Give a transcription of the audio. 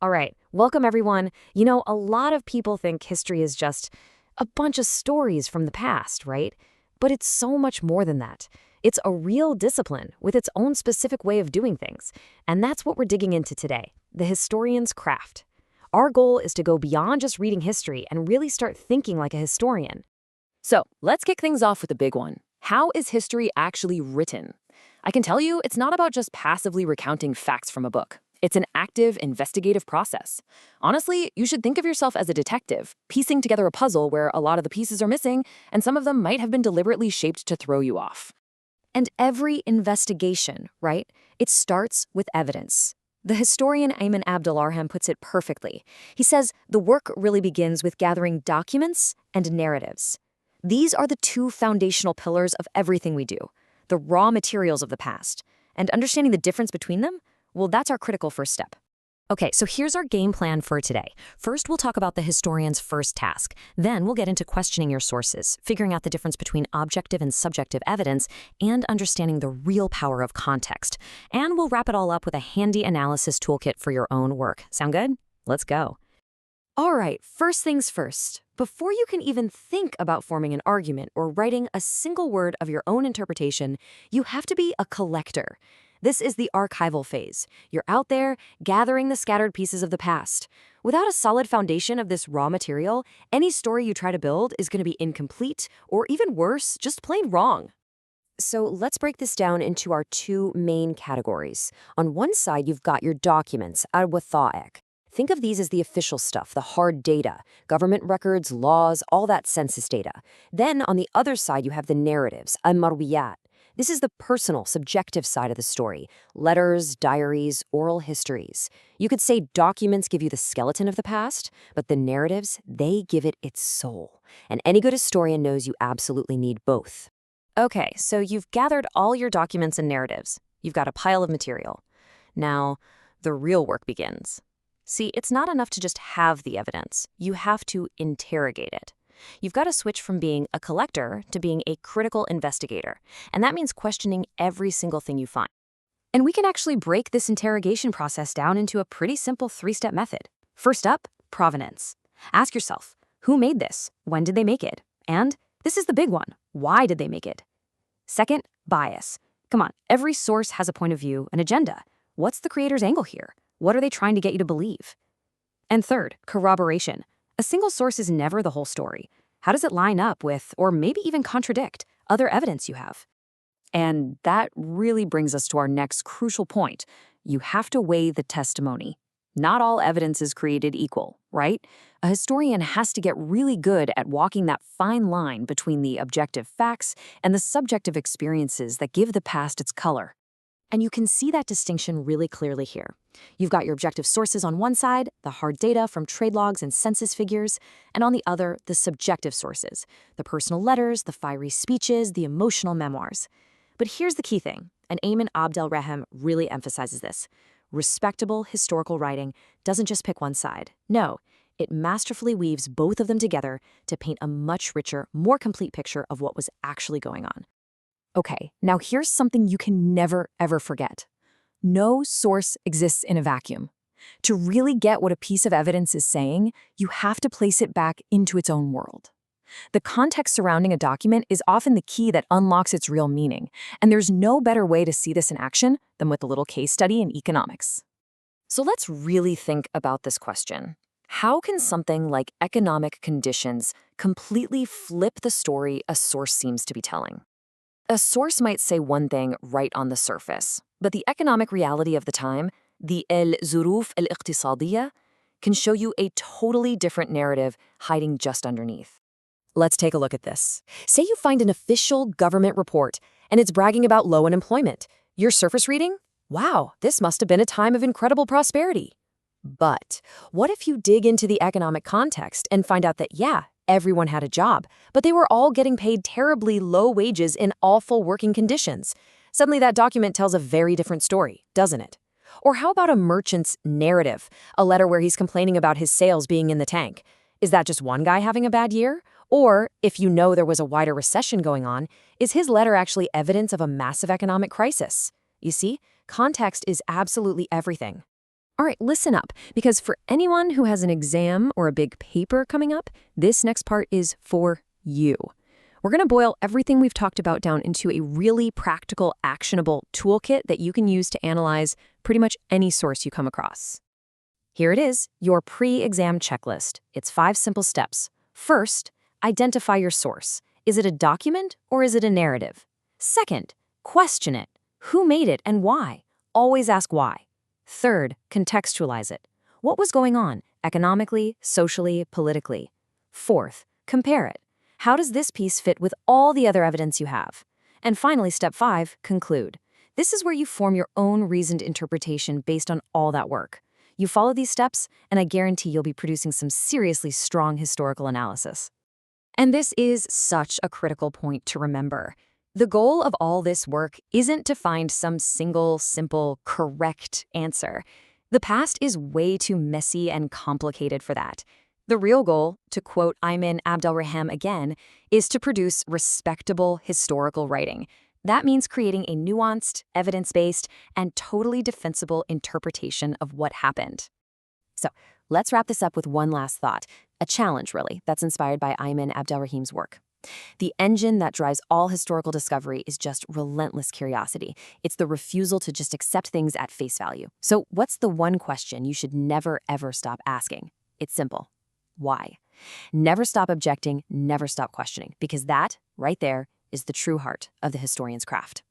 All right, welcome everyone. A lot of people think history is just a bunch of stories from the past, right? But it's so much more than that. It's a real discipline with its own specific way of doing things. And that's what we're digging into today, the historian's craft. Our goal is to go beyond just reading history and really start thinking like a historian. So let's kick things off with a big one. How is history actually written? I can tell you it's not about just passively recounting facts from a book. It's an active, investigative process. Honestly, you should think of yourself as a detective, piecing together a puzzle where a lot of the pieces are missing, and some of them might have been deliberately shaped to throw you off. And every investigation, right? It starts with evidence. The historian Aymen Abd Elrhem puts it perfectly. He says the work really begins with gathering documents and narratives. These are the two foundational pillars of everything we do, the raw materials of the past. And understanding the difference between them, well, that's our critical first step. Okay, so here's our game plan for today. First, we'll talk about the historian's first task. Then we'll get into questioning your sources, figuring out the difference between objective and subjective evidence, and understanding the real power of context. And we'll wrap it all up with a handy analysis toolkit for your own work. Sound good? Let's go. All right, first things first. Before you can even think about forming an argument or writing a single word of your own interpretation, you have to be a collector. This is the archival phase. You're out there gathering the scattered pieces of the past. Without a solid foundation of this raw material, any story you try to build is going to be incomplete, or even worse, just plain wrong. So let's break this down into our two main categories. On one side, you've got your documents, al-wathaiq. Think of these as the official stuff, the hard data, government records, laws, all that census data. Then on the other side, you have the narratives, al-marwiyat. This is the personal, subjective side of the story. Letters, diaries, oral histories. You could say documents give you the skeleton of the past, but the narratives, they give it its soul. And any good historian knows you absolutely need both. Okay, so you've gathered all your documents and narratives. You've got a pile of material. Now, the real work begins. See, it's not enough to just have the evidence. You have to interrogate it. You've got to switch from being a collector to being a critical investigator, and that means questioning every single thing you find. And we can actually break this interrogation process down into a pretty simple three-step method. First up, provenance. Ask yourself, who made this? When did they make it? And this is the big one, why did they make it? Second, bias. Come on, every source has a point of view, an agenda. What's the creator's angle here? What are they trying to get you to believe? And third, corroboration. A single source is never the whole story. How does it line up with, or maybe even contradict, other evidence you have? And that really brings us to our next crucial point. You have to weigh the testimony. Not all evidence is created equal, right? A historian has to get really good at walking that fine line between the objective facts and the subjective experiences that give the past its color. And you can see that distinction really clearly here. You've got your objective sources on one side, the hard data from trade logs and census figures, and on the other, the subjective sources, the personal letters, the fiery speeches, the emotional memoirs. But here's the key thing, and Aymen Abd Elrhem really emphasizes this. Respectable historical writing doesn't just pick one side. No, it masterfully weaves both of them together to paint a much richer, more complete picture of what was actually going on. Okay, now here's something you can never, ever forget. No source exists in a vacuum. To really get what a piece of evidence is saying, you have to place it back into its own world. The context surrounding a document is often the key that unlocks its real meaning, and there's no better way to see this in action than with a little case study in economics. So let's really think about this question. How can something like economic conditions completely flip the story a source seems to be telling? A source might say one thing right on the surface, but the economic reality of the time, the al-zuruf al-iqtisadiyya, can show you a totally different narrative hiding just underneath. Let's take a look at this. Say you find an official government report, and it's bragging about low unemployment. Your surface reading? Wow, this must have been a time of incredible prosperity. But what if you dig into the economic context and find out that, yeah, everyone had a job, but they were all getting paid terribly low wages in awful working conditions? Suddenly that document tells a very different story, doesn't it? Or how about a merchant's narrative, a letter where he's complaining about his sales being in the tank? Is that just one guy having a bad year? Or, if you know there was a wider recession going on, is his letter actually evidence of a massive economic crisis? You see, context is absolutely everything. All right, listen up, because for anyone who has an exam or a big paper coming up, this next part is for you. We're going to boil everything we've talked about down into a really practical, actionable toolkit that you can use to analyze pretty much any source you come across. Here it is, your pre-exam checklist. It's 5 simple steps. First, identify your source. Is it a document or is it a narrative? Second, question it. Who made it and why? Always ask why. Third, contextualize it. What was going on, economically, socially, politically? Fourth, compare it. How does this piece fit with all the other evidence you have? And finally, step 5, conclude. This is where you form your own reasoned interpretation based on all that work. You follow these steps, and I guarantee you'll be producing some seriously strong historical analysis. And this is such a critical point to remember. The goal of all this work isn't to find some single, simple, correct answer. The past is way too messy and complicated for that. The real goal, to quote Aymen Abd Elrhem again, is to produce respectable historical writing. That means creating a nuanced, evidence-based, and totally defensible interpretation of what happened. So, let's wrap this up with one last thought, a challenge, really, that's inspired by Aymen Abd Elrhem's work. The engine that drives all historical discovery is just relentless curiosity. It's the refusal to just accept things at face value. So what's the one question you should never, ever stop asking? It's simple. Why? Never stop objecting, never stop questioning, because that, right there, is the true heart of the historian's craft.